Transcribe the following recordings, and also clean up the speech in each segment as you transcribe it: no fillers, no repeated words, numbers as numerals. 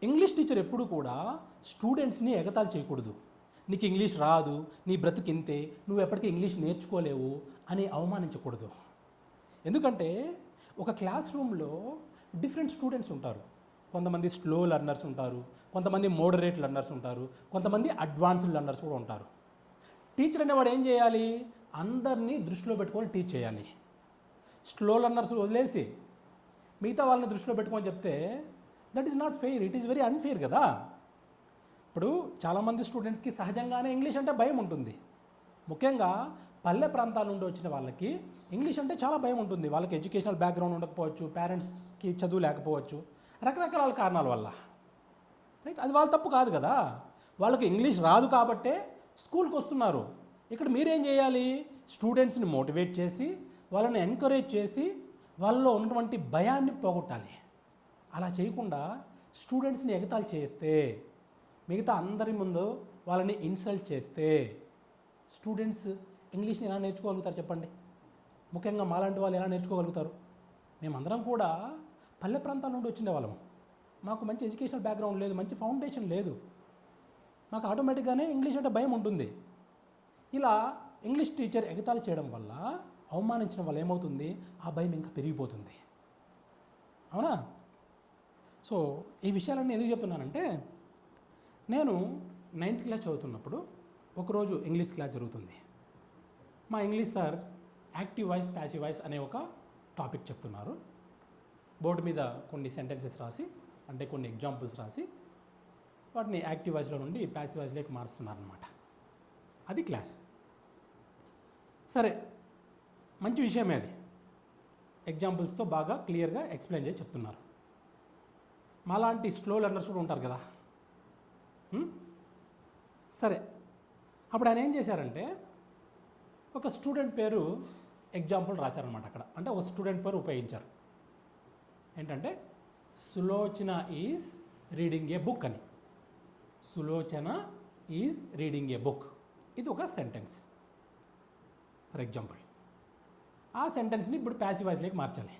English teacher ఎప్పుడు కూడా స్టూడెంట్స్ని ఎగతాళి చేయకూడదు. నీకు ఇంగ్లీష్ రాదు, నీ బ్రతుకింతే, నువ్వు ఎప్పటికీ ఇంగ్లీష్ నేర్చుకోలేవు అని అవమానించకూడదు. ఎందుకంటే ఒక క్లాస్ రూమ్లో డిఫరెంట్ స్టూడెంట్స్ ఉంటారు. కొంతమంది స్లో లెర్నర్స్ ఉంటారు, కొంతమంది మోడరేట్ లెర్నర్స్ ఉంటారు, కొంతమంది అడ్వాన్స్డ్ లెర్నర్స్ కూడా ఉంటారు. టీచర్ అనేవాడు ఏం చేయాలి? అందరినీ దృష్టిలో పెట్టుకొని టీచ్ చేయాలి. స్లో లెర్నర్స్ వదిలేసి మిగతా వాళ్ళని దృష్టిలో పెట్టుకొని చెప్తే that is not fair, it is very unfair కదా. ఇప్పుడు చాలామంది స్టూడెంట్స్కి సహజంగానే ఇంగ్లీష్ అంటే భయం ఉంటుంది. ముఖ్యంగా పల్లె ప్రాంతాల నుండి వచ్చిన వాళ్ళకి ఇంగ్లీష్ అంటే చాలా భయం ఉంటుంది. వాళ్ళకి ఎడ్యుకేషనల్ బ్యాక్గ్రౌండ్ ఉండకపోవచ్చు, పేరెంట్స్కి చదువు లేకపోవచ్చు, రకరకాల కారణాల వల్ల. రైట్, అది వాళ్ళ తప్పు కాదు కదా. వాళ్ళకి ఇంగ్లీష్ రాదు కాబట్టే స్కూల్కి వస్తున్నారు. ఇక్కడ మీరేం చేయాలి? స్టూడెంట్స్ని మోటివేట్ చేసి, వాళ్ళని ఎంకరేజ్ చేసి, వాళ్ళలో ఉన్నటువంటి భయాన్ని పోగొట్టాలి. అలా చేయకుండా స్టూడెంట్స్ని ఎగతాళి చేస్తే, మిగతా అందరి ముందు వాళ్ళని ఇన్సల్ట్ చేస్తే స్టూడెంట్స్ ఇంగ్లీష్ని ఎలా నేర్చుకోగలుగుతారు చెప్పండి? ముఖ్యంగా మాలాంటి వాళ్ళు ఎలా నేర్చుకోగలుగుతారు? మేమందరం కూడా పల్లె ప్రాంతాల నుండి వచ్చిన వాళ్ళము. మాకు మంచి ఎడ్యుకేషనల్ బ్యాక్గ్రౌండ్ లేదు, మంచి ఫౌండేషన్ లేదు. మాకు ఆటోమేటిక్గానే ఇంగ్లీష్ అంటే భయం ఉంటుంది. ఇలా ఇంగ్లీష్ టీచర్ ఎగతాళి చేయడం వల్ల, అవమానించడం వల్ల ఏమవుతుంది? ఆ భయం ఇంకా పెరిగిపోతుంది. అవునా? సో ఈ విషయాలన్నీ ఎందుకు చెప్తున్నానంటే, నేను 9th క్లాస్ చదువుతున్నప్పుడు ఒకరోజు ఇంగ్లీష్ క్లాస్ జరుగుతుంది. మా English sir active voice, passive voice అనే ఒక టాపిక్ చెప్తున్నారు. బోర్డు మీద కొన్ని సెంటెన్సెస్ రాసి, అంటే కొన్ని ఎగ్జాంపుల్స్ రాసి, వాటిని యాక్టివ్ వాయిస్లో నుండి ప్యాసివ్ వాయిస్లోకి మారుస్తున్నారనమాట. అది క్లాస్. సరే, మంచి విషయమే అది. ఎగ్జాంపుల్స్తో బాగా క్లియర్గా ఎక్స్ప్లెయిన్ చేసి చెప్తున్నారు. మాలాంటి స్లో లెర్నర్స్ కూడా ఉంటారు కదా. సరే, అప్పుడు ఆయన ఏం చేశారంటే, ఒక స్టూడెంట్ పేరు ఎగ్జాంపుల్ రాశారనమాట అక్కడ. అంటే ఒక స్టూడెంట్ పేరు ఉపయోగించారు. ఏంటంటే, Sulochana is reading a book అని. Sulochana is reading a book, ఇది ఒక సెంటెన్స్ ఫర్ ఎగ్జాంపుల్. ఆ సెంటెన్స్ని ఇప్పుడు ప్యాసివ్ వాయిస్లోకి మార్చాలి.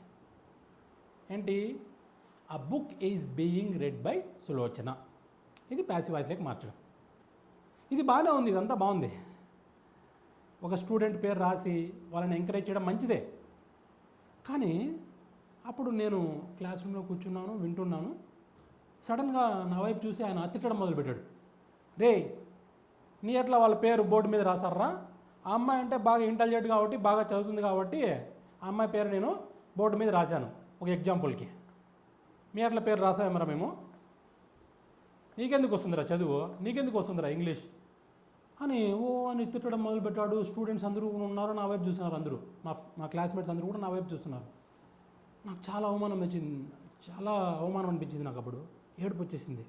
ఏంటి? ఆ book is being red by Sulochana, ఇది ప్యాసివ్ వాయిస్లోకి మార్చడం. ఇది బాగానే ఉంది, ఇదంతా బాగుంది. ఒక స్టూడెంట్ పేరు రాసి వాళ్ళని ఎంకరేజ్ చేయడం మంచిదే. కానీ అప్పుడు నేను క్లాస్ రూమ్లో కూర్చున్నాను, వింటున్నాను. సడన్గా నా వైపు చూసి ఆయన తిట్టడం మొదలుపెట్టాడు. రే, నీ ఎట్లా వాళ్ళ పేరు బోర్డు మీద రాసారా? ఆ అమ్మాయి అంటే బాగా ఇంటెలిజెంట్ కాబట్టి, బాగా చదువుతుంది కాబట్టి ఆ అమ్మాయి పేరు నేను బోర్డు మీద రాశాను ఒక ఎగ్జాంపుల్కి. మీ అట్లా పేరు రాసామరా మేము? నీకెందుకు వస్తుందిరా చదువు, నీకెందుకు వస్తుందిరా ఇంగ్లీష్ అని అని తిట్టడం మొదలుపెట్టాడు. స్టూడెంట్స్ అందరూ ఉన్నారు, నా వైపు చూస్తున్నారు. అందరూ మా క్లాస్మేట్స్ అందరూ కూడా నా వైపు చూస్తున్నారు. నాకు చాలా అవమానం అనిపించింది. నాకు అప్పుడు ఏడుపు వచ్చేసింది.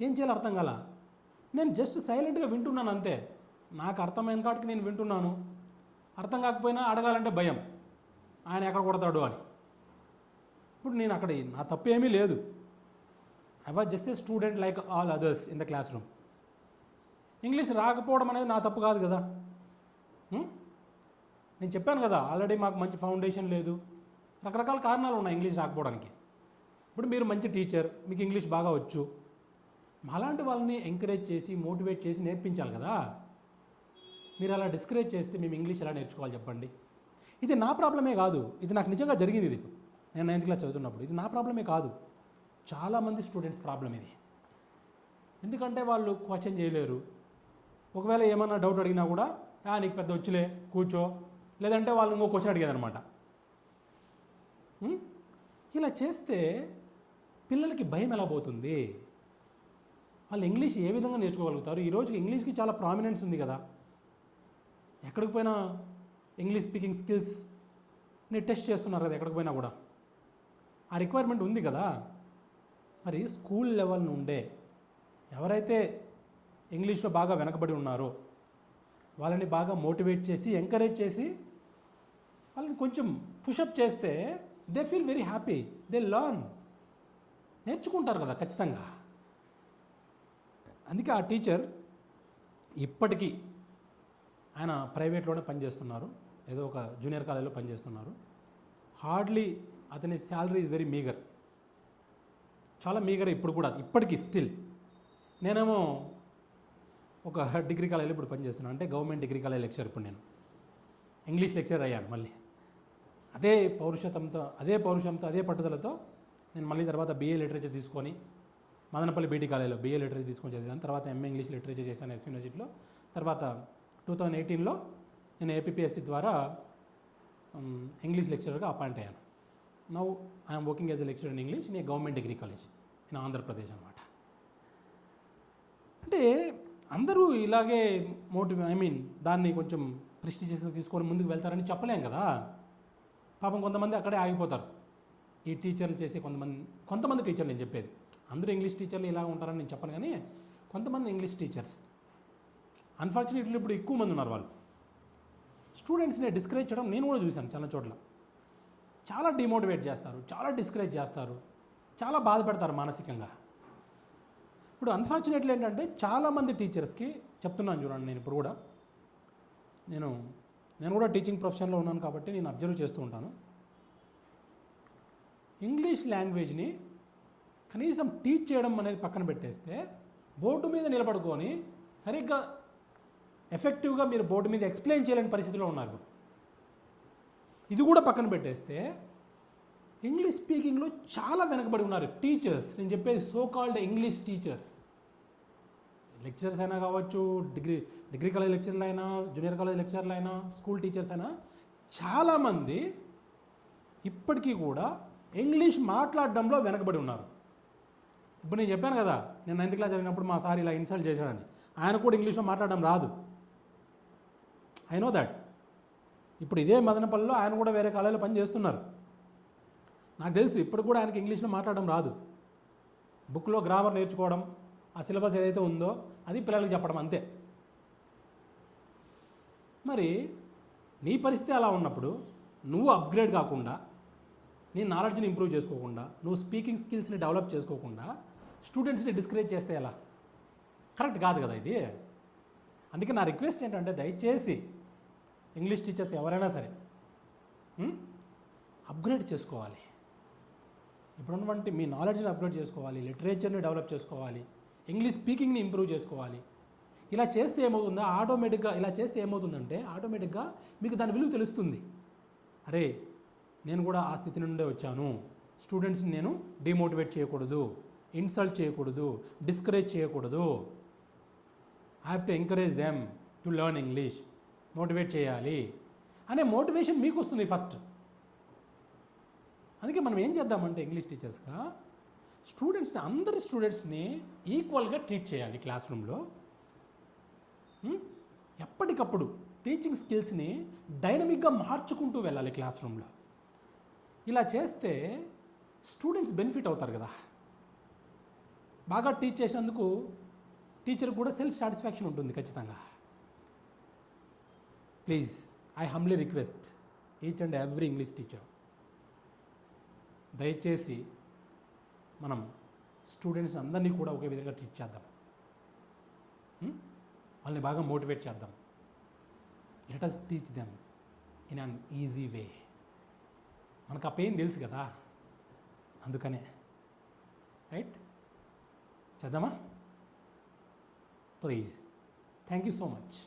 ఏం చేయాలో అర్థం కాల. నేను జస్ట్ సైలెంట్గా వింటున్నాను అంతే. నాకు అర్థమైన కాటికి నేను వింటున్నాను. అర్థం కాకపోయినా అడగాలంటే భయం, ఆయన ఎక్కడ కొడతాడు అని. ఇప్పుడు నేను అక్కడ నా తప్పు ఏమీ లేదు. I was just a student like all others in the class room. English రాకపోవడం అనేది నా తప్పు కాదు కదా. నేను చెప్పాను కదా, ఆల్రెడీ మాకు మంచి ఫౌండేషన్ లేదు, రకరకాల కారణాలు ఉన్నాయి ఇంగ్లీష్ రాకపోవడానికి. ఇప్పుడు మీరు మంచి టీచర్, మీకు ఇంగ్లీష్ బాగా వచ్చు, మాలాంటి వాళ్ళని ఎంకరేజ్ చేసి, మోటివేట్ చేసి నేర్పించాలి కదా. మీరు అలా డిస్కరేజ్ చేస్తే మేము ఇంగ్లీష్ ఎలా నేర్చుకోవాలి చెప్పండి? ఇది నా ప్రాబ్లమే కాదు, ఇది నాకు నిజంగా జరిగింది. ఇది నేను 9th క్లాస్ చదువుతున్నప్పుడు. ఇది నా ప్రాబ్లమే కాదు, చాలామంది స్టూడెంట్స్ ప్రాబ్లం ఇది. ఎందుకంటే వాళ్ళు క్వశ్చన్ చేయలేరు. ఒకవేళ ఏమన్నా డౌట్ అడిగినా కూడా నీకు పెద్ద వచ్చులే కూర్చో, లేదంటే వాళ్ళు ఇంకో క్వశ్చన్ అడిగేదనమాట. ఇలా చేస్తే పిల్లలకి భయం ఎలా పోతుంది? వాళ్ళు ఇంగ్లీష్ ఏ విధంగా నేర్చుకోగలుగుతారు? ఈరోజు ఇంగ్లీష్కి చాలా ప్రామినెన్స్ ఉంది కదా. ఎక్కడికి పోయినా ఇంగ్లీష్ స్పీకింగ్ స్కిల్స్ని టెస్ట్ చేస్తున్నారు కదా, ఎక్కడికి పోయినా కూడా ఆ రిక్వైర్మెంట్ ఉంది కదా. మరి స్కూల్ లెవెల్ నుండే ఎవరైతే ఇంగ్లీష్లో బాగా వెనకబడి ఉన్నారో వాళ్ళని బాగా మోటివేట్ చేసి, ఎంకరేజ్ చేసి, వాళ్ళని కొంచెం పుషప్ చేస్తే they feel very happy, they learn, నేర్చుకుంటారు కదా ఖచ్చితంగా. అందుకే ఆ టీచర్ ఇప్పటికీ ఆయన ప్రైవేట్లోనే పనిచేస్తున్నారు, ఏదో ఒక జూనియర్ కాలేజీలో పనిచేస్తున్నారు. హార్డ్లీ అతని శాలరీ ఈజ్ వెరీ మీగర్. చాలా మీగర్ ఇప్పుడు కూడా, ఇప్పటికీ స్టిల్. నేనేమో ఒక డిగ్రీ కాలేజీలో ఇప్పుడు పనిచేస్తున్నాను, అంటే గవర్నమెంట్ డిగ్రీ కాలేజ్ లెక్చర్. ఇప్పుడు నేను ఇంగ్లీష్ లెక్చర్ అయ్యాను మళ్ళీ. అదే పౌరుషంతో అదే పట్టుదలతో నేను మళ్ళీ తర్వాత BA లిటరేచర్ తీసుకొని మదనపల్లి BT కాలేజీలో BA లిటరేచర్ తీసుకొని చదివాను. తర్వాత MA ఇంగ్లీష్ లిటరేచర్ చేశాను ఎస్ యూనివర్సిటీలో. తర్వాత 2018లో నేను APPSC ద్వారా ఇంగ్లీష్ లెక్చరర్గా అపాయింట్ అయ్యాను. Now I'm working as a lecturer in English in a government degree college in Andhra Pradesh అనమాట. అంటే అందరూ ఇలాగే దాన్ని కొంచెం ప్రెస్టీజియస్గా తీసుకొని ముందుకు వెళ్తారని చెప్పలేం కదా. పాపం కొంతమంది అక్కడే ఆగిపోతారు. ఈ టీచర్లు చేసే కొంతమంది టీచర్లు, నేను చెప్పేది అందరూ ఇంగ్లీష్ టీచర్లు ఇలా ఉంటారని నేను చెప్పను, కానీ కొంతమంది ఇంగ్లీష్ టీచర్స్ అన్ఫార్చునేట్లీ ఇప్పుడు ఎక్కువ మంది ఉన్నారు. వాళ్ళు స్టూడెంట్స్ని డిస్కరేజ్ చేయడం నేను కూడా చూశాను చాలా చోట్ల. చాలా డిమోటివేట్ చేస్తారు, చాలా డిస్కరేజ్ చేస్తారు, చాలా బాధపెడతారు మానసికంగా. ఇప్పుడు అన్ఫార్చునేట్లీ ఏంటంటే చాలామంది టీచర్స్కి చెప్తున్నాను చూడండి, నేను ఇప్పుడు కూడా నేను కూడా టీచింగ్ ప్రొఫెషన్లో ఉన్నాను కాబట్టి నేను అబ్జర్వ్ చేస్తూ ఉంటాను. ఇంగ్లీష్ లాంగ్వేజ్ని కనీసం టీచ్ చేయడం అనేది పక్కన పెట్టేస్తే, బోర్డు మీద నిలబడుకొని సరిగ్గా ఎఫెక్టివ్గా మీరు బోర్డు మీద ఎక్స్ప్లెయిన్ చేయలేని పరిస్థితిలో ఉన్నారు. ఇది కూడా పక్కన పెట్టేస్తే ఇంగ్లీష్ స్పీకింగ్లో చాలా వెనకబడి ఉన్నారు టీచర్స్. నేను చెప్పేది so called English teachers, lecturers అయినా కావచ్చు, డిగ్రీ కాలేజ్ లెక్చర్లు అయినా, జూనియర్ కాలేజ్ లెక్చర్లు అయినా, స్కూల్ టీచర్స్ అయినా, చాలామంది ఇప్పటికీ కూడా ఇంగ్లీష్ మాట్లాడడంలో వెనకబడి ఉన్నారు. ఇప్పుడు నేను చెప్పాను కదా, నేను 9th క్లాస్ చదివినప్పుడు మా సార్ ఇలా ఇన్సల్ట్ చేశాడని. ఆయన కూడా ఇంగ్లీష్లో మాట్లాడడం రాదు, ఐ నో దట్. ఇప్పుడు ఇదే మదనపల్లిలో ఆయన కూడా వేరే కాలేజీలో పని చేస్తున్నారు. నాకు తెలుసు ఇప్పుడు కూడా ఆయనకి ఇంగ్లీష్లో మాట్లాడడం రాదు. బుక్లో గ్రామర్ నేర్చుకోవడం, ఆ సిలబస్ ఏదైతే ఉందో అది పిల్లలకు చెప్పడం అంతే. మరి నీ పరిస్థితి అలా ఉన్నప్పుడు నువ్వు అప్గ్రేడ్ కాకుండా, నీ నాలెడ్జ్ని ఇంప్రూవ్ చేసుకోకుండా, నువ్వు స్పీకింగ్ స్కిల్స్ని డెవలప్ చేసుకోకుండా స్టూడెంట్స్ని డిస్కరేజ్ చేస్తే ఎలా? కరెక్ట్ కాదు కదా ఇది. అందుకే నా రిక్వెస్ట్ ఏంటంటే, దయచేసి ఇంగ్లీష్ టీచర్స్ ఎవరైనా సరే అప్గ్రేడ్ చేసుకోవాలి. ఇప్పుడున్నటువంటి మీ నాలెడ్జ్ని అప్గ్రేడ్ చేసుకోవాలి, లిటరేచర్ని డెవలప్ చేసుకోవాలి, ఇంగ్లీష్ స్పీకింగ్ని ఇంప్రూవ్ చేసుకోవాలి. ఇలా చేస్తే ఏమవుతుందంటే ఆటోమేటిక్గా మీకు దాని విలువ తెలుస్తుంది. అరే, నేను కూడా ఆ స్థితి నుండే వచ్చాను. స్టూడెంట్స్ని నేను డిమోటివేట్ చేయకూడదు, ఇన్సల్ట్ చేయకూడదు, డిస్కరేజ్ చేయకూడదు. I have to encourage them to learn English. Motivate చేయాలి అనే మోటివేషన్ మీకు వస్తుంది ఫస్ట్. అందుకే మనం ఏం చేద్దామంటే ఇంగ్లీష్ టీచర్స్గా అందరి స్టూడెంట్స్ని ఈక్వల్గా ట్రీట్ చేయాలి క్లాస్ రూమ్లో. ఎప్పటికప్పుడు టీచింగ్ స్కిల్స్ని డైనమిక్గా మార్చుకుంటూ వెళ్ళాలి క్లాస్ రూమ్లో. ఇలా చేస్తే స్టూడెంట్స్ బెనిఫిట్ అవుతారు కదా. బాగా టీచ్ చేసినందుకు టీచర్కి కూడా సెల్ఫ్ సాటిస్ఫాక్షన్ ఉంటుంది ఖచ్చితంగా. Please, I humbly request each and every English teacher, దయచేసి మనం స్టూడెంట్స్ అందరినీ కూడా ఒకే విధంగా ట్రీట్ చేద్దాం. వాళ్ళని బాగా మోటివేట్ చేద్దాం. Let us teach them in an easy way. మనకు ఆ పెయిన్ తెలుసు కదా, అందుకనే రైట్ చేద్దామా? Please. Thank you so much.